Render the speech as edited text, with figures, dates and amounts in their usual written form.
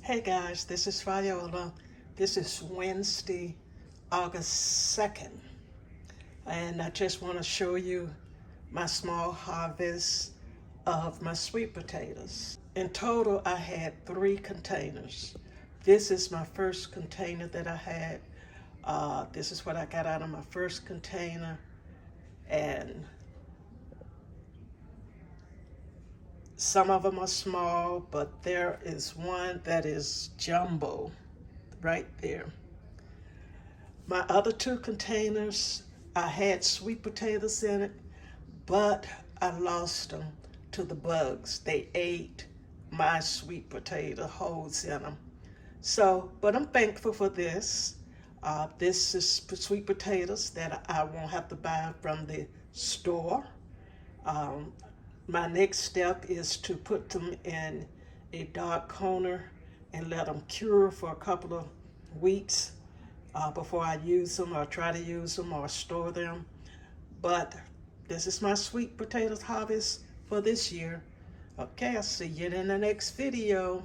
Hey guys, this is Viola. This is Wednesday, August 2nd, and I just want to show you my small harvest of my sweet potatoes. In total, I had 3 containers. This is my first container that I had. This is what I got out of my first container, and some of them are small, but there is one that is jumbo right there. My other 2 containers, I had sweet potatoes in it, but I lost them to the bugs. They ate my sweet potato holes in them. So, but I'm thankful for this. This is sweet potatoes that I won't have to buy from the store. Um, my next step is to put them in a dark corner and let them cure for a couple of weeks before I use them or try to use them or store them. But this is my sweet potatoes harvest for this year. Okay, I'll see you in the next video.